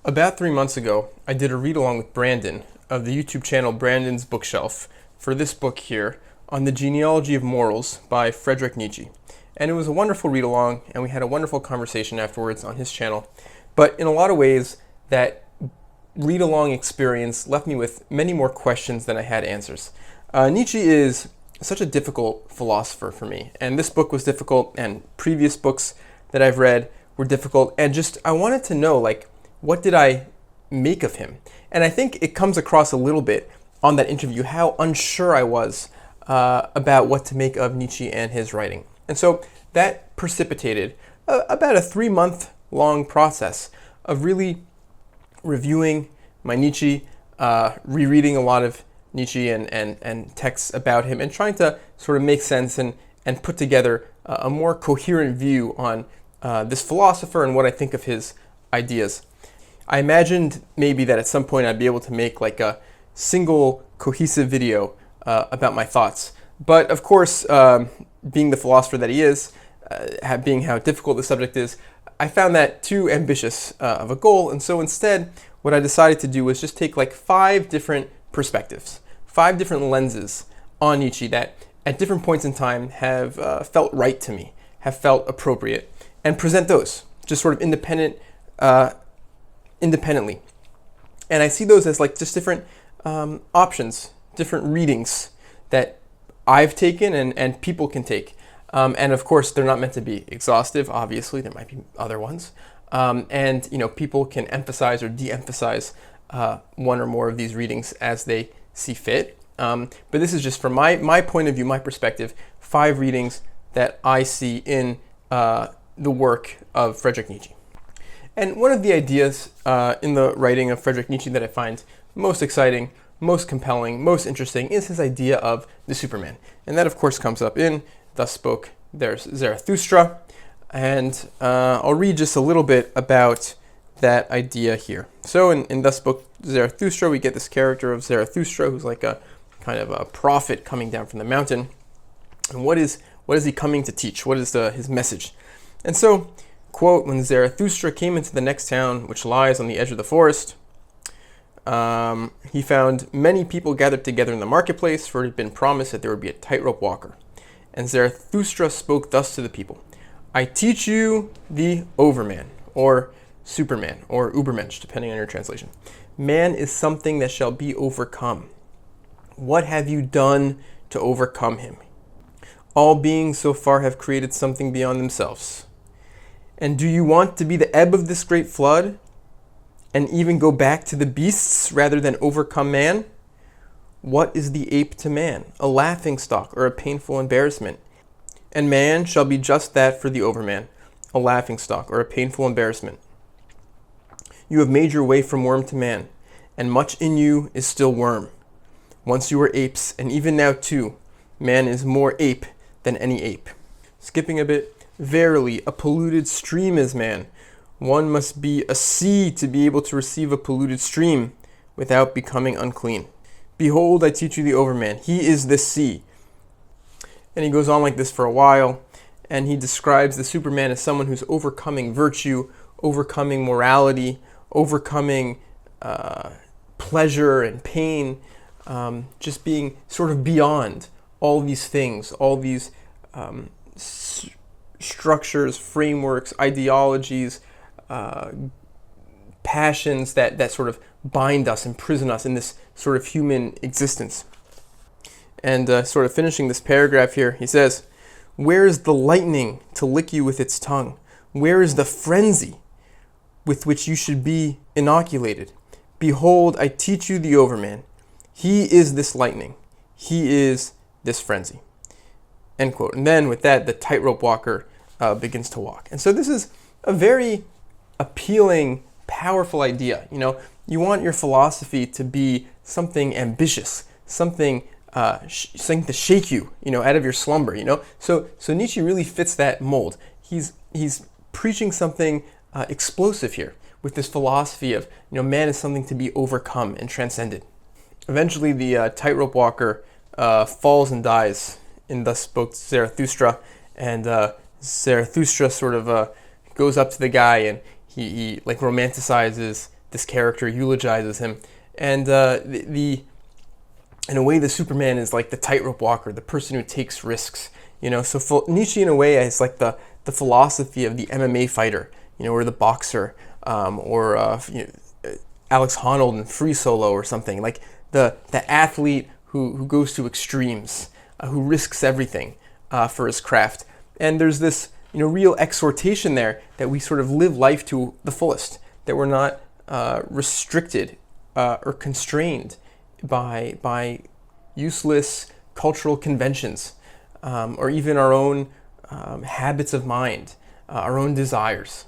About 3 months ago, I did a read-along with Brandon of the YouTube channel Brandon's Bookshelf for this book here on the Genealogy of Morals by Fredrick Nietzsche. And it was a wonderful read-along, and we had a wonderful conversation afterwards on his channel. But in a lot of ways, that read-along experience left me with many more questions than I had answers. Nietzsche is such a difficult philosopher for me, and this book was difficult, and previous books that I've read were difficult, and just I wanted to know, what did I make of him? And I think it comes across a little bit on that interview how unsure I was about what to make of Nietzsche and his writing. And so that precipitated about a 3-month long process of really reviewing my Nietzsche, rereading a lot of Nietzsche and texts about him, and trying to sort of make sense and put together a more coherent view on this philosopher and what I think of his ideas. I imagined maybe that at some point I'd be able to make like a single cohesive video about my thoughts. But of course, being the philosopher that he is, being how difficult the subject is, I found that too ambitious of a goal. And so instead, what I decided to do was just take like 5 different perspectives, 5 different lenses on Nietzsche that at different points in time have felt right to me, have felt appropriate, and present those just sort of independently. And I see those as like just different options, different readings that I've taken and people can take. And of course, they're not meant to be exhaustive. Obviously, there might be other ones. And people can emphasize or de-emphasize one or more of these readings as they see fit. But this is just from my point of view, my perspective, 5 readings that I see in the work of Fredrick Nietzsche. And one of the ideas in the writing of Fredrick Nietzsche that I find most exciting, most compelling, most interesting is his idea of the Superman. And that, of course, comes up in Thus Spoke Zarathustra. And I'll read just a little bit about that idea here. So in Thus Spoke Zarathustra, we get this character of Zarathustra who's like a kind of a prophet coming down from the mountain. And what is he coming to teach? What is his message? And so, quote, when Zarathustra came into the next town, which lies on the edge of the forest, he found many people gathered together in the marketplace, for it had been promised that there would be a tightrope walker. And Zarathustra spoke thus to the people: I teach you the Overman, or Superman, or Übermensch, depending on your translation. Man is something that shall be overcome. What have you done to overcome him? All beings so far have created something beyond themselves. And do you want to be the ebb of this great flood, and even go back to the beasts rather than overcome man? What is the ape to man? A laughingstock or a painful embarrassment? And man shall be just that for the overman, a laughingstock or a painful embarrassment. You have made your way from worm to man, and much in you is still worm. Once you were apes, and even now too, man is more ape than any ape. Skipping a bit. Verily, a polluted stream is man. One must be a sea to be able to receive a polluted stream without becoming unclean. Behold, I teach you the Overman. He is the sea. And he goes on like this for a while, and he describes the Superman as someone who's overcoming virtue, overcoming morality, overcoming pleasure and pain, just being sort of beyond all these things, all these structures, frameworks, ideologies, passions that sort of bind us, imprison us in this sort of human existence. And sort of finishing this paragraph here, he says, where is the lightning to lick you with its tongue? Where is the frenzy with which you should be inoculated? Behold, I teach you the Overman. He is this lightning. He is this frenzy. End quote. And then with that, the tightrope walker begins to walk. And so this is a very appealing, powerful idea. You want your philosophy to be something ambitious, something to shake you, out of your slumber. So Nietzsche really fits that mold. He's preaching something explosive here with this philosophy of man is something to be overcome and transcended. Eventually, the tightrope walker falls and dies in Thus Spoke Zarathustra, and Zarathustra sort of goes up to the guy and he like romanticizes this character eulogizes him. And in a way, the Superman is like the tightrope walker, the person who takes risks. So Nietzsche, in a way, is like the philosophy of the MMA fighter, or the boxer, or Alex Honnold in Free Solo or something, like the athlete who goes to extremes, who risks everything for his craft. And there's this real exhortation there that we sort of live life to the fullest, that we're not restricted or constrained by useless cultural conventions, or even our own habits of mind, our own desires.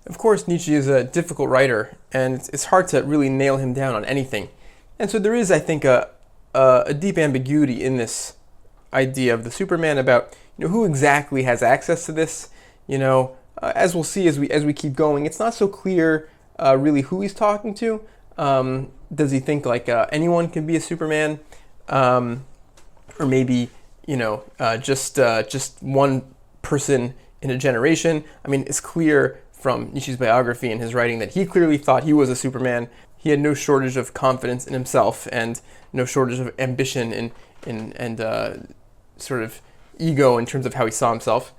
Of course, Nietzsche is a difficult writer, and it's hard to really nail him down on anything. And so there is, I think, a deep ambiguity in this idea of the Superman about who exactly has access to this. As we'll see as we keep going, it's not so clear really who he's talking to. Does he think like anyone can be a Superman, or maybe just one person in a generation? I mean, it's clear from Nietzsche's biography and his writing that he clearly thought he was a Superman. He had no shortage of confidence in himself and no shortage of ambition and sort of ego in terms of how he saw himself.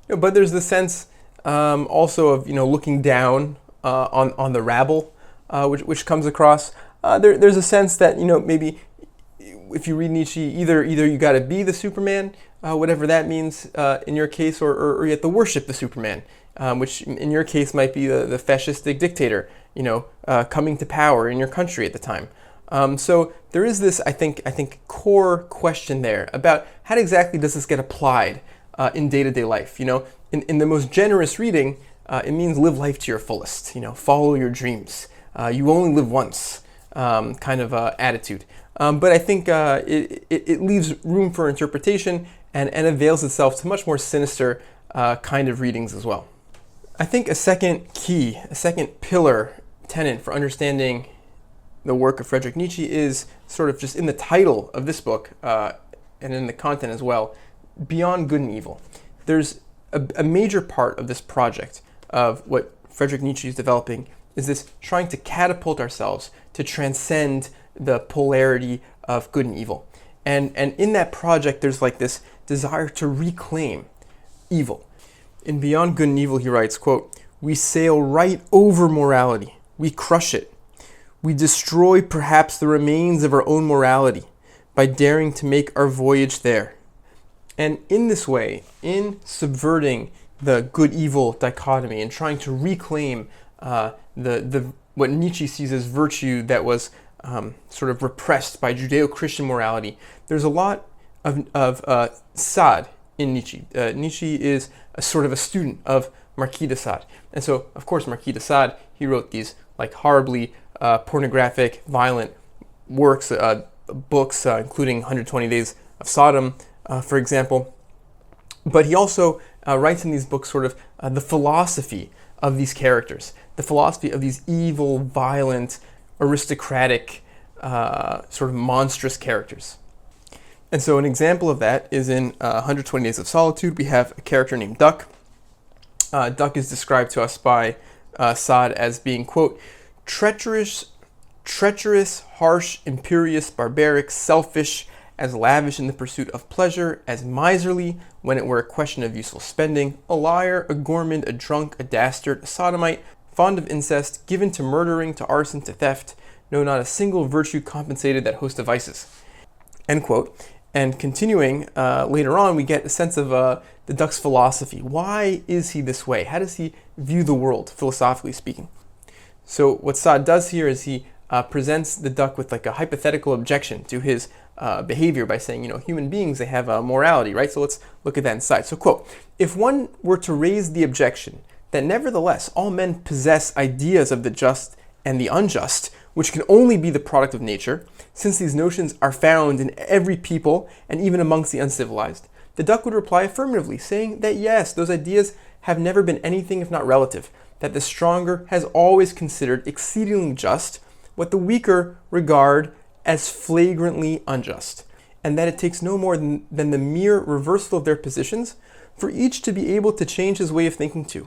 But there's the sense also of looking down on the rabble, which comes across. There's a sense that maybe if you read Nietzsche, either you got to be the Superman, whatever that means in your case, or you have to worship the Superman, which in your case might be the fascistic dictator, coming to power in your country at the time. So there is this, I think, core question there about how exactly does this get applied in day-to-day life. In the most generous reading, it means live life to your fullest. Follow your dreams. You only live once, kind of attitude. But I think it leaves room for interpretation and avails itself to much more sinister kind of readings as well. I think a second pillar tenet for understanding the work of Fredrick Nietzsche is sort of just in the title of this book and in the content as well, Beyond Good and Evil. There's a major part of this project of what Fredrick Nietzsche is developing is this trying to catapult ourselves to transcend the polarity of good and evil. And in that project, there's like this desire to reclaim evil. In Beyond Good and Evil, he writes, quote, "We sail right over morality. We crush it. We destroy perhaps the remains of our own morality by daring to make our voyage there." And in this way, in subverting the good-evil dichotomy and trying to reclaim what Nietzsche sees as virtue that was sort of repressed by Judeo-Christian morality, there's a lot of Sade in Nietzsche. Nietzsche is a sort of a student of Marquis de Sade. And so, of course, Marquis de Sade, he wrote these like horribly pornographic, violent works, books, including 120 Days of Sodom, for example. But he also writes in these books sort of the philosophy of these characters, the philosophy of these evil, violent, aristocratic, sort of monstrous characters. And so an example of that is in 120 Days of Solitude. We have a character named Duck. Duck is described to us by Sade as being, quote, treacherous, harsh, imperious, barbaric, selfish, as lavish in the pursuit of pleasure, as miserly when it were a question of useful spending, a liar, a gourmand, a drunk, a dastard, a sodomite, fond of incest, given to murdering, to arson, to theft, no, not a single virtue compensated that host of vices. End quote. And continuing later on, we get a sense of the Duck's philosophy. Why is he this way? How does he view the world, philosophically speaking? So what Sade does here is he presents the Duck with like a hypothetical objection to his behavior by saying, human beings, they have a morality, right? So let's look at that inside. So, quote, "If one were to raise the objection that nevertheless all men possess ideas of the just and the unjust, which can only be the product of nature, since these notions are found in every people and even amongst the uncivilized, the Duck would reply affirmatively, saying that yes, those ideas have never been anything if not relative, that the stronger has always considered exceedingly just what the weaker regard as flagrantly unjust, and that it takes no more than the mere reversal of their positions for each to be able to change his way of thinking too.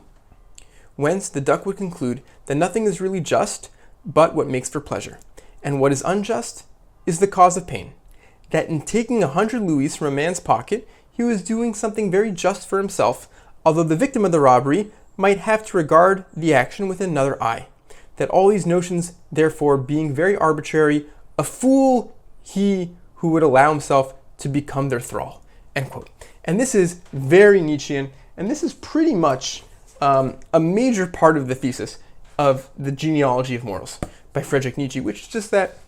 whence the duck would conclude that nothing is really just but what makes for pleasure, and what is unjust is the cause of pain, that in taking 100 louis from a man's pocket, he was doing something very just for himself, although the victim of the robbery might have to regard the action with another eye, that all these notions, therefore, being very arbitrary, a fool he who would allow himself to become their thrall, end quote. And this is very Nietzschean, and this is pretty much a major part of the thesis of the Genealogy of Morals by Fredrick Nietzsche, which is just that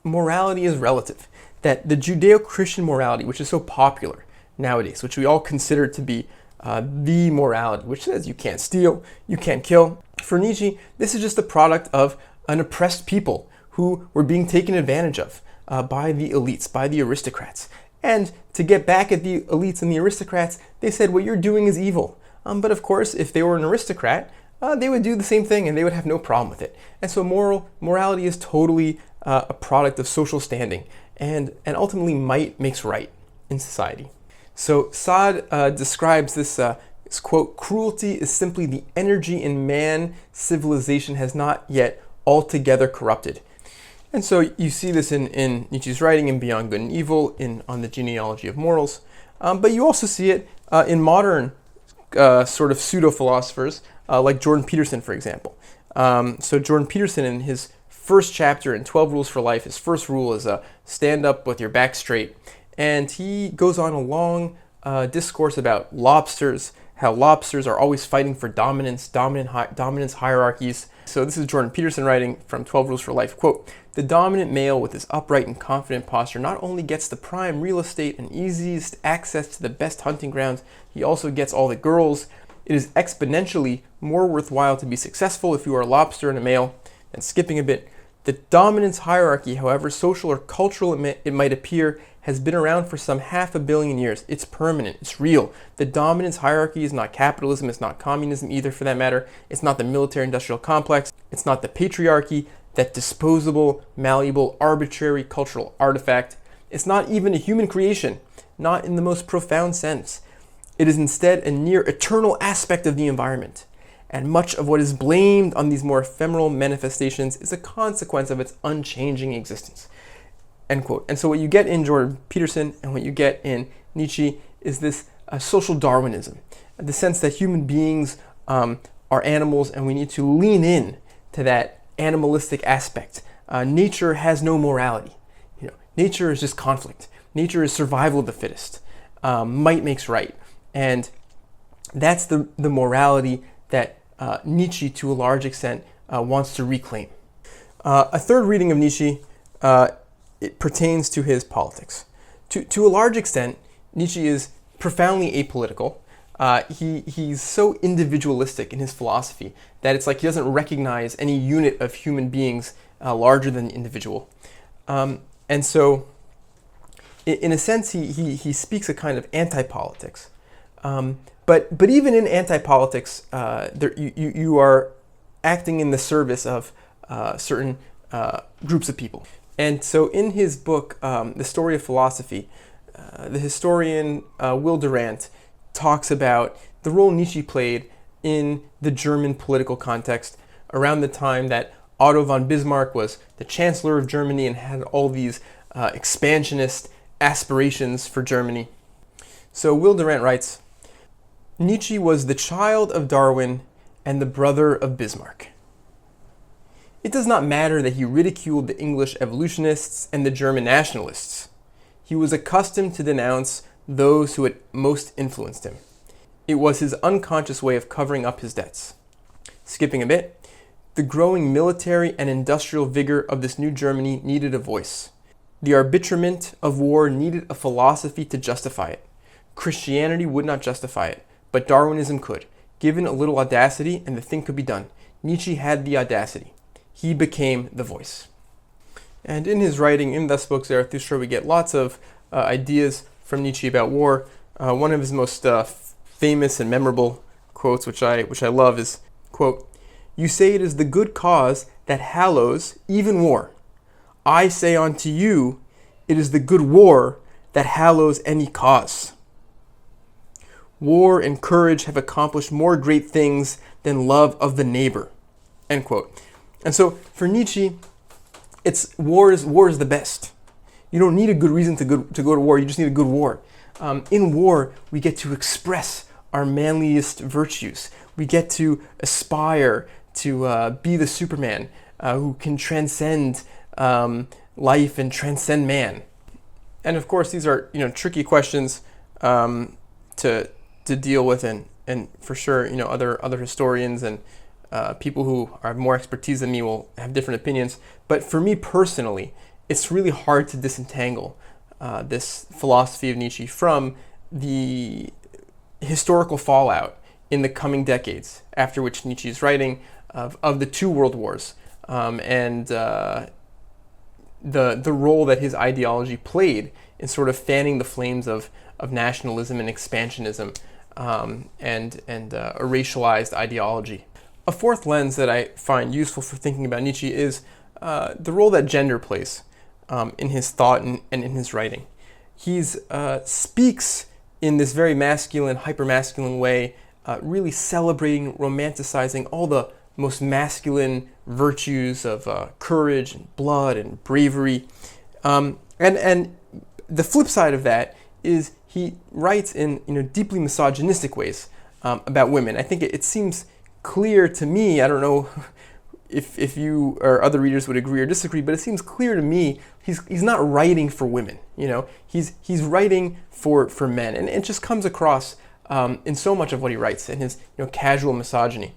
morality is relative, that the Judeo-Christian morality, which is so popular nowadays, which we all consider to be the morality, which says you can't steal, you can't kill. For Nietzsche, this is just the product of an oppressed people who were being taken advantage of by the elites, by the aristocrats. And to get back at the elites and the aristocrats, they said, what you're doing is evil. But of course, if they were an aristocrat, they would do the same thing and they would have no problem with it. And so morality is totally a product of social standing, and ultimately might makes right in society. So Sade describes this, quote, cruelty is simply the energy in man civilization has not yet altogether corrupted. And so you see this in Nietzsche's writing in Beyond Good and Evil, on the Genealogy of Morals, but you also see it in modern sort of pseudo-philosophers like Jordan Peterson, for example. So Jordan Peterson, in his first chapter in 12 Rules for Life, his first rule is stand up with your back straight. And he goes on a long discourse about lobsters, how lobsters are always fighting for dominance hierarchies. So this is Jordan Peterson writing from 12 Rules for Life, quote, the dominant male with his upright and confident posture not only gets the prime real estate and easiest access to the best hunting grounds, he also gets all the girls. It is exponentially more worthwhile to be successful if you are a lobster and a male. And skipping a bit, the dominance hierarchy, however social or cultural it might appear, has been around for some 500 million years. It's permanent, it's real. The dominance hierarchy is not capitalism, it's not communism either for that matter. It's not the military-industrial complex, it's not the patriarchy, that disposable, malleable, arbitrary cultural artifact. It's not even a human creation, not in the most profound sense. It is instead a near eternal aspect of the environment. And much of what is blamed on these more ephemeral manifestations is a consequence of its unchanging existence. End quote. And so what you get in Jordan Peterson and what you get in Nietzsche is this social Darwinism, the sense that human beings are animals and we need to lean in to that animalistic aspect. Nature has no morality. Nature is just conflict. Nature is survival of the fittest. Might makes right. And that's the morality that Nietzsche, to a large extent, wants to reclaim. A third reading of Nietzsche it pertains to his politics. To a large extent, Nietzsche is profoundly apolitical. He's so individualistic in his philosophy that it's like he doesn't recognize any unit of human beings larger than the individual. And so, in a sense, he speaks a kind of anti-politics. But even in anti-politics, you are acting in the service of certain groups of people. And so in his book, The Story of Philosophy, the historian Will Durant talks about the role Nietzsche played in the German political context around the time that Otto von Bismarck was the Chancellor of Germany and had all these expansionist aspirations for Germany. So Will Durant writes, Nietzsche was the child of Darwin and the brother of Bismarck. It does not matter that he ridiculed the English evolutionists and the German nationalists. He was accustomed to denounce those who had most influenced him. It was his unconscious way of covering up his debts. Skipping a bit, the growing military and industrial vigor of this new Germany needed a voice. The arbitrament of war needed a philosophy to justify it. Christianity would not justify it, but Darwinism could. Given a little audacity, and the thing could be done. Nietzsche had the audacity. He became the voice. And in his writing, in Thus Spoke Zarathustra, we get lots of ideas from Nietzsche about war. One of his most famous and memorable quotes, which I love, is, quote, "You say it is the good cause that hallows even war. I say unto you, it is the good war that hallows any cause." War and courage have accomplished more great things than love of the neighbor, end quote. And so for Nietzsche, it's war is the best. You don't need a good reason to go to war. You just need a good war. In war, we get to express our manliest virtues. We get to aspire to be the Superman who can transcend life and transcend man. And of course, these are tricky questions to deal with, and for sure other historians and people who have more expertise than me will have different opinions. But for me personally, it's really hard to disentangle this philosophy of Nietzsche from the historical fallout in the coming decades, after which Nietzsche is writing of the two world wars and the role that his ideology played in sort of fanning the flames of nationalism and expansionism and a racialized ideology. A fourth lens that I find useful for thinking about Nietzsche is the role that gender plays in his thought and in his writing. He speaks in this very masculine, hyper-masculine way, really celebrating, romanticizing all the most masculine virtues of courage and blood and bravery. And the flip side of that is he writes in deeply misogynistic ways about women. I think it seems clear to me, I don't know if you or other readers would agree or disagree, but it seems clear to me he's not writing for women. He's writing for men, and it just comes across in so much of what he writes in his casual misogyny.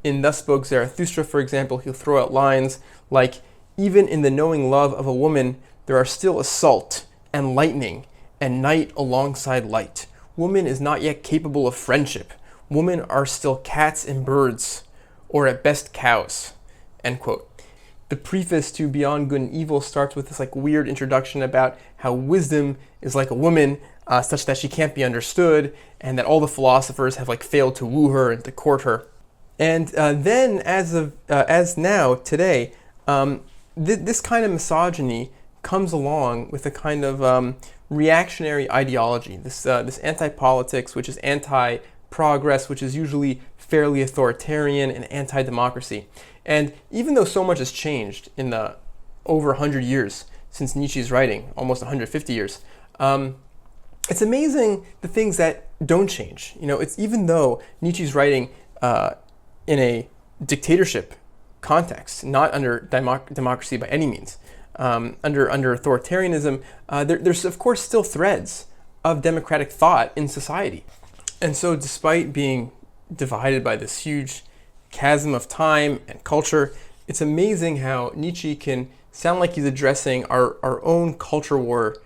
In Thus Spoke Zarathustra, for example, he'll throw out lines like, "Even in the knowing love of a woman, there are still assault and lightning and night alongside light. Woman is not yet capable of friendship. Women are still cats and birds, or at best cows," end quote. The preface to Beyond Good and Evil starts with this weird introduction about how wisdom is like a woman, such that she can't be understood, and that all the philosophers have failed to woo her and to court her. And then, as now today, this kind of misogyny comes along with a kind of reactionary ideology. This anti-politics, which is anti-progress, which is usually fairly authoritarian and anti-democracy. And even though so much has changed in the over 100 years since Nietzsche's writing, almost 150 years, it's amazing the things that don't change. It's even though Nietzsche's writing in a dictatorship context, not under democracy by any means, under authoritarianism, there's of course still threads of democratic thought in society. And so despite being divided by this huge chasm of time and culture, it's amazing how Nietzsche can sound like he's addressing our own culture war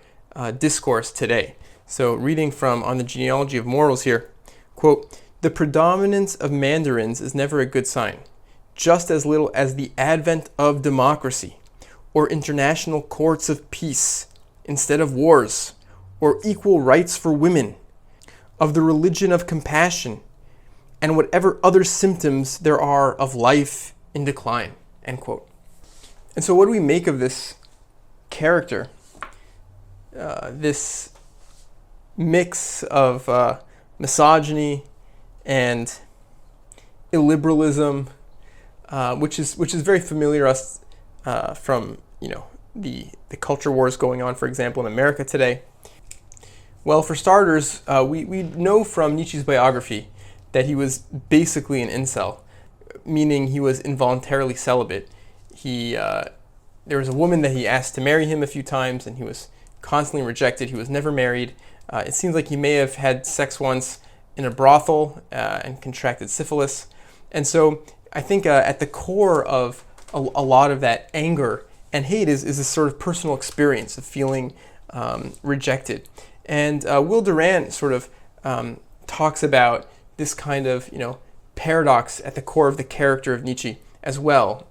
discourse today. So reading from On the Genealogy of Morals here, quote, "The predominance of mandarins is never a good sign, just as little as the advent of democracy, or international courts of peace instead of wars, or equal rights for women, of the religion of compassion, and whatever other symptoms there are of life in decline," end quote. And so what do we make of this character, this mix of misogyny and illiberalism, which is very familiar to us from the culture wars going on, for example, in America today? Well, for starters, we know from Nietzsche's biography that he was basically an incel, meaning he was involuntarily celibate. There was a woman that he asked to marry him a few times, and he was constantly rejected. He was never married. It seems like he may have had sex once in a brothel and contracted syphilis. And so I think at the core of a lot of that anger and hate is this sort of personal experience of feeling rejected. And Will Durant sort of talks about this kind of paradox at the core of the character of Nietzsche as well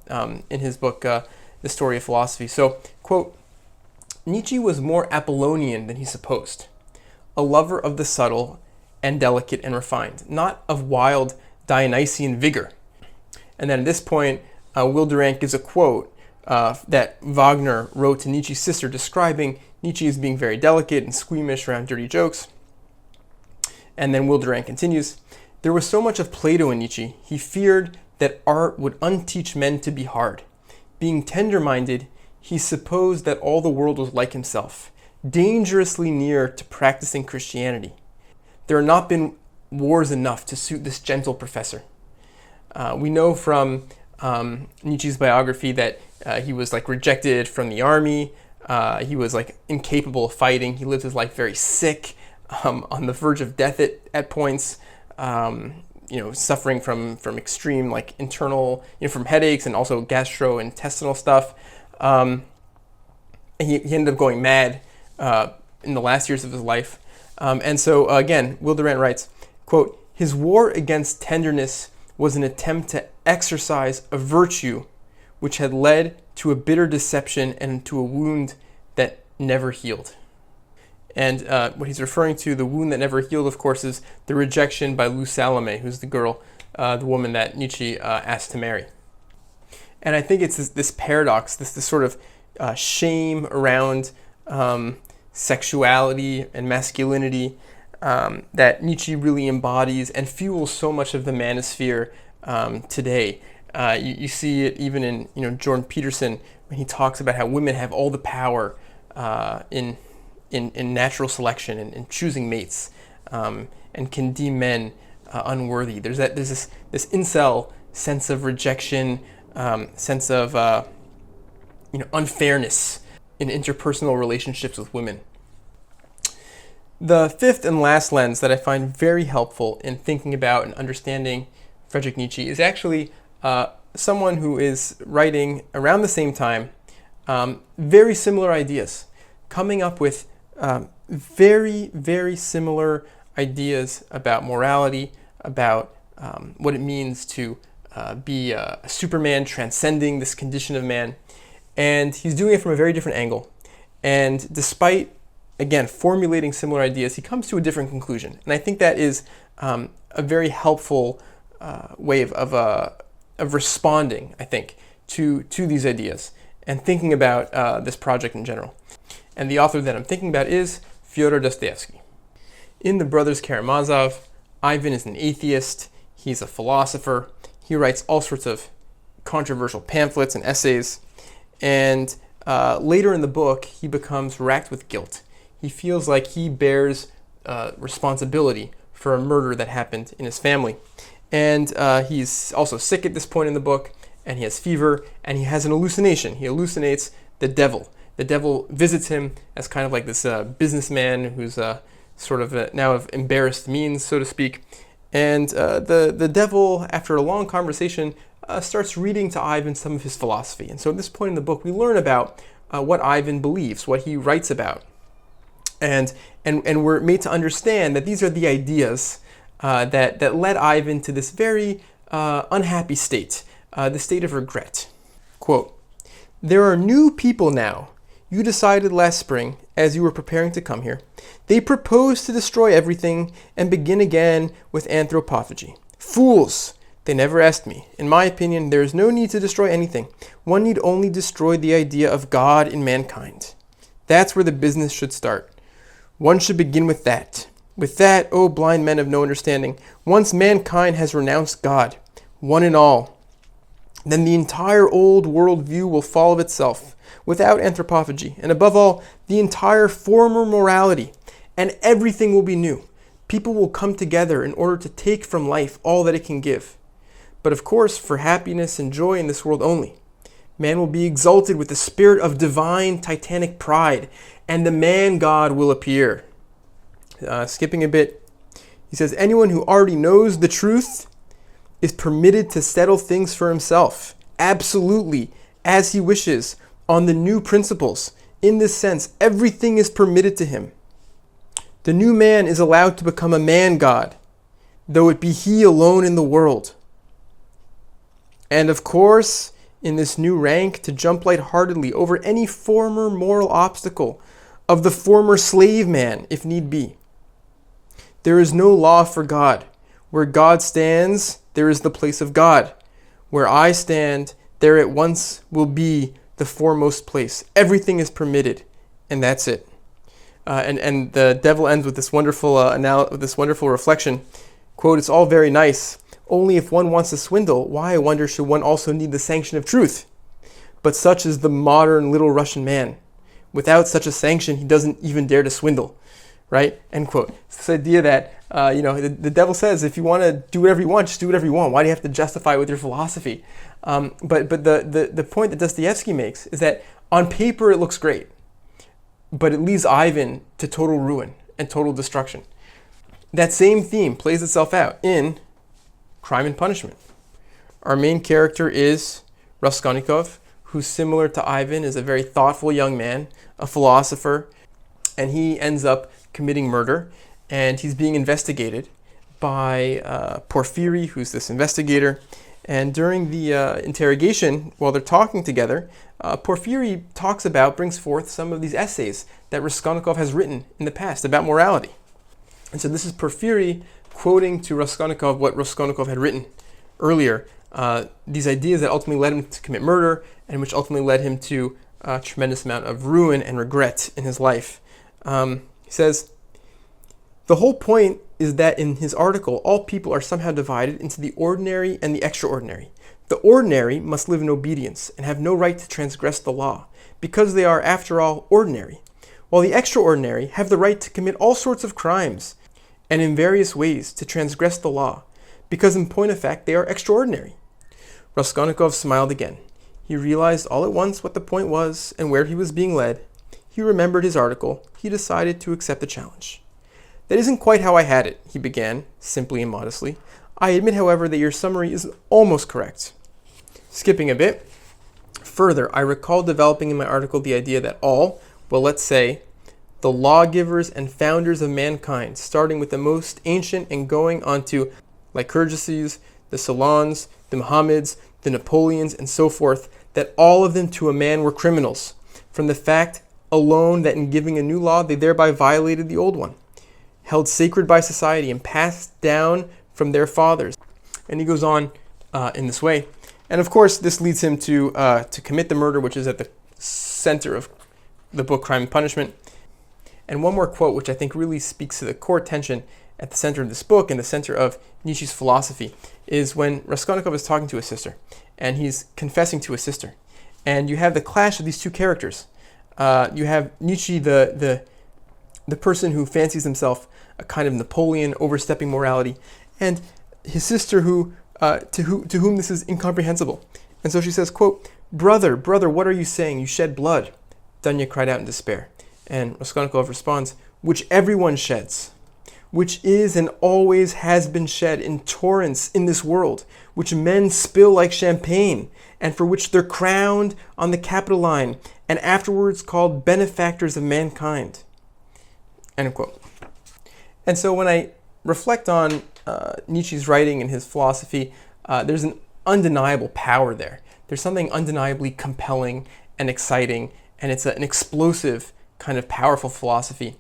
in his book, The Story of Philosophy. So, quote, "Nietzsche was more Apollonian than he supposed, a lover of the subtle and delicate and refined, not of wild Dionysian vigor." And then at this point, Will Durant gives a quote that Wagner wrote to Nietzsche's sister describing Nietzsche as being very delicate and squeamish around dirty jokes. And then Will Durant continues, there was so much of Plato in Nietzsche, he feared that art would unteach men to be hard. Being tender-minded, he supposed that all the world was like himself, dangerously near to practicing Christianity. There have not been wars enough to suit this gentle professor. We know from Nietzsche's biography that he was like rejected from the army. He was like incapable of fighting. He lived his life very sick, on the verge of death at points. Suffering from extreme like internal, from headaches and also gastrointestinal stuff. He ended up going mad in the last years of his life. And so again, Will Durant writes, quote, his war against tenderness was an attempt to exercise a virtue which had led to a bitter deception and to a wound that never healed. And what he's referring to, the wound that never healed, of course, is the rejection by Lou Salome, who's the girl, the woman that Nietzsche asked to marry. And I think it's this paradox, this sort of shame around sexuality and masculinity that Nietzsche really embodies and fuels so much of the manosphere today. You see it even in Jordan Peterson when he talks about how women have all the power in natural selection and in choosing mates, and can deem men unworthy. There's this incel sense of rejection, sense of unfairness in interpersonal relationships with women. The fifth and last lens that I find very helpful in thinking about and understanding Fredrick Nietzsche is actually someone who is writing around the same time very similar ideas, coming up with very, very similar ideas about morality, about what it means to be a Superman transcending this condition of man. And he's doing it from a very different angle. And despite, again, formulating similar ideas, he comes to a different conclusion. And I think that is a very helpful way of responding, I think, to these ideas and thinking about this project in general. And the author that I'm thinking about is Fyodor Dostoevsky. In The Brothers Karamazov, Ivan is an atheist. He's a philosopher. He writes all sorts of controversial pamphlets and essays. And later in the book, he becomes racked with guilt. He feels like he bears responsibility for a murder that happened in his family. And he's also sick at this point in the book, and he has fever, and he has an hallucination. He hallucinates the devil. The devil visits him as kind of like this businessman who's sort of now of embarrassed means, so to speak. And the devil, after a long conversation, starts reading to Ivan some of his philosophy. And so at this point in the book, we learn about what Ivan believes, what he writes about. And we're made to understand that these are the ideas that led Ivan to this very unhappy state, the state of regret. Quote, there are new people now. You decided last spring, as you were preparing to come here. They propose to destroy everything and begin again with anthropophagy. Fools! They never asked me. In my opinion, there is no need to destroy anything. One need only destroy the idea of God in mankind. That's where the business should start. One should begin with that. With that, O blind men of no understanding, once mankind has renounced God, one and all, then the entire old world view will fall of itself, without anthropophagy, and above all, the entire former morality, and everything will be new. People will come together in order to take from life all that it can give. But of course, for happiness and joy in this world only. Man will be exalted with the spirit of divine titanic pride, and the man-God will appear. Skipping a bit, he says, anyone who already knows the truth is permitted to settle things for himself, absolutely, as he wishes, on the new principles. In this sense, everything is permitted to him. The new man is allowed to become a man-God, though it be he alone in the world. And of course, in this new rank, to jump lightheartedly over any former moral obstacle of the former slave man, if need be. There is no law for God. Where God stands, there is the place of God. Where I stand, there at once will be the foremost place. Everything is permitted, and that's it. And the devil ends with this wonderful reflection. Quote, "It's all very nice. Only if one wants to swindle, why, I wonder, should one also need the sanction of truth? But such is the modern Little Russian man. Without such a sanction, he doesn't even dare to swindle." Right? End quote. It's this idea that, the devil says, if you want to do whatever you want, just do whatever you want. Why do you have to justify it with your philosophy? But the point that Dostoevsky makes is that on paper it looks great, but it leads Ivan to total ruin and total destruction. That same theme plays itself out in Crime and Punishment. Our main character is Raskolnikov, who's similar to Ivan, is a very thoughtful young man, a philosopher, and he ends up committing murder, and he's being investigated by Porfiry, who's this investigator. And during the interrogation, while they're talking together, Porfiry brings forth some of these essays that Raskolnikov has written in the past about morality. And so this is Porfiry quoting to Raskolnikov what Raskolnikov had written earlier, these ideas that ultimately led him to commit murder, and which ultimately led him to a tremendous amount of ruin and regret in his life. He says, "The whole point is that in his article, all people are somehow divided into the ordinary and the extraordinary. The ordinary must live in obedience and have no right to transgress the law, because they are, after all, ordinary, while the extraordinary have the right to commit all sorts of crimes, and in various ways to transgress the law, because in point of fact they are extraordinary." Raskolnikov smiled again. He realized all at once what the point was and where he was being led. He remembered his article. He decided to accept the challenge. "That isn't quite how I had it," he began, simply and modestly. "I admit, however, that your summary is almost correct." Skipping a bit, further, I recall developing in my article the idea that all, well, let's say, the lawgivers and founders of mankind, starting with the most ancient and going on to Lycurguses, the Solons, the Mohammeds, the Napoleons, and so forth, that all of them to a man were criminals, from the fact alone that in giving a new law they thereby violated the old one, held sacred by society and passed down from their fathers. And he goes on in this way. And of course, this leads him to commit the murder, which is at the center of the book Crime and Punishment. And one more quote, which I think really speaks to the core tension at the center of this book and the center of Nietzsche's philosophy, is when Raskolnikov is talking to his sister, and he's confessing to his sister. And you have the clash of these two characters. You have Nietzsche, the person who fancies himself a kind of Napoleon, overstepping morality, and his sister to whom this is incomprehensible. And so she says, quote, brother, what are you saying? You shed blood." Dunya cried out in despair. And Raskolnikov responds, "Which everyone sheds, which is and always has been shed in torrents in this world, which men spill like champagne, and for which they're crowned on the Capitoline, and afterwards called benefactors of mankind." End quote. And so when I reflect on Nietzsche's writing and his philosophy, there's an undeniable power there. There's something undeniably compelling and exciting, and it's an explosive kind of powerful philosophy.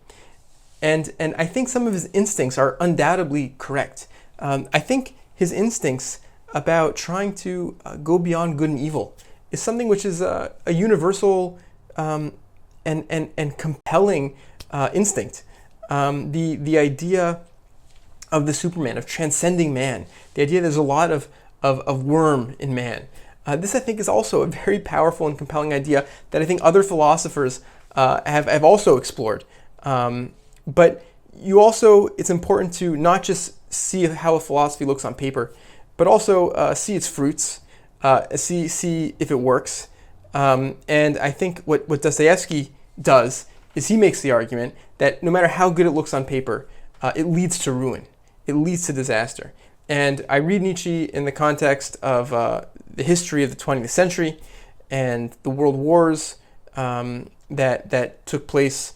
And I think some of his instincts are undoubtedly correct. I think his instincts about trying to go beyond good and evil is something which is a universal and compelling instinct. The idea of the Superman, of transcending man, the idea there's a lot of worm in man. This, I think, is also a very powerful and compelling idea that I think other philosophers have also explored. But it's important to not just see how a philosophy looks on paper, but also see its fruits, see if it works. And I think what Dostoevsky does is he makes the argument that no matter how good it looks on paper, it leads to ruin. It leads to disaster. And I read Nietzsche in the context of the history of the 20th century and the world wars that took place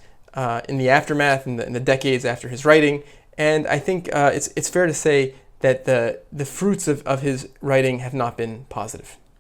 in the aftermath, in the decades after his writing. And I think it's fair to say that the fruits of his writing have not been positive.